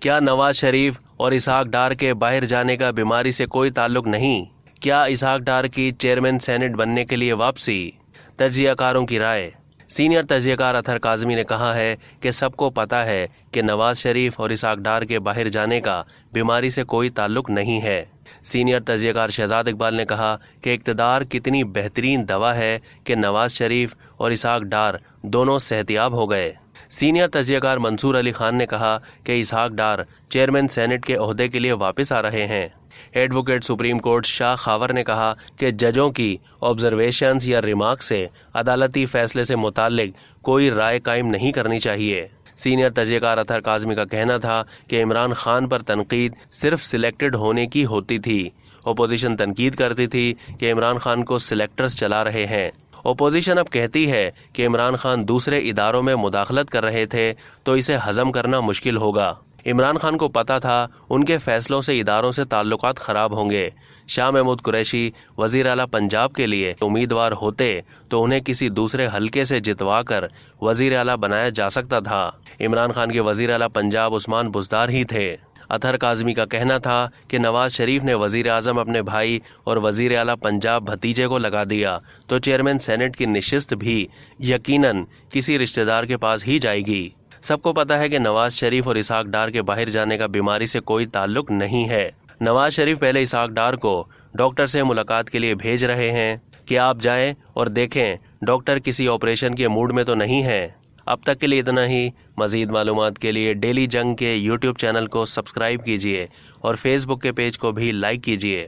کیا نواز شریف اور اسحاق ڈار کے باہر جانے کا بیماری سے کوئی تعلق نہیں؟ کیا اسحاق ڈار کی چیئرمین سینٹ بننے کے لیے واپسی؟ تجزیہ کاروں کی رائے۔ سینئر تجزیہ کار اطہر کاظمی نے کہا ہے کہ سب کو پتا ہے کہ نواز شریف اور اسحاق ڈار کے باہر جانے کا بیماری سے کوئی تعلق نہیں ہے۔ سینئر تجزیہ کار شہزاد اقبال نے کہا کہ اقتدار کتنی بہترین دوا ہے کہ نواز شریف اور اسحاق ڈار دونوں صحت یاب ہو گئے۔ سینئر تجزیہ کار منصور علی خان نے کہا کہ اسحاق ڈار چیئرمین سینٹ کے عہدے کے لیے واپس آ رہے ہیں۔ ایڈوکیٹ سپریم کورٹ شاہ خاور نے کہا کہ ججوں کی آبزرویشنز یا ریمارک سے عدالتی فیصلے سے متعلق کوئی رائے قائم نہیں کرنی چاہیے۔ سینئر تجزیہ کار اطہر کاظمی کا کہنا تھا کہ عمران خان پر تنقید صرف سلیکٹڈ ہونے کی ہوتی تھی۔ اپوزیشن تنقید کرتی تھی کہ عمران خان کو سلیکٹرز چلا رہے ہیں۔ اپوزیشن اب کہتی ہے کہ عمران خان دوسرے اداروں میں مداخلت کر رہے تھے تو اسے ہضم کرنا مشکل ہوگا۔ عمران خان کو پتا تھا ان کے فیصلوں سے اداروں سے تعلقات خراب ہوں گے۔ شاہ محمود قریشی وزیر اعلیٰ پنجاب کے لیے امیدوار ہوتے تو انہیں کسی دوسرے حلقے سے جتوا کر وزیر اعلیٰ بنایا جا سکتا تھا۔ عمران خان کے وزیر اعلیٰ پنجاب عثمان بزدار ہی تھے۔ اطہر کاظمی کا کہنا تھا کہ نواز شریف نے وزیر اعظم اپنے بھائی اور وزیر اعلیٰ پنجاب بھتیجے کو لگا دیا تو چیئرمین سینٹ کی نشست بھی یقیناً کسی رشتہ دار کے پاس ہی جائے گی۔ سب کو پتا ہے کہ نواز شریف اور اسحاق ڈار کے باہر جانے کا بیماری سے کوئی تعلق نہیں ہے۔ نواز شریف پہلے اسحاق ڈار کو ڈاکٹر سے ملاقات کے لیے بھیج رہے ہیں کہ آپ جائیں اور دیکھیں ڈاکٹر کسی آپریشن کے موڈ میں تو نہیں ہے۔ اب تک کے لیے اتنا ہی۔ مزید معلومات کے لیے ڈیلی جنگ کے یوٹیوب چینل کو سبسکرائب کیجیے اور فیس بک کے پیج کو بھی لائک کیجیے۔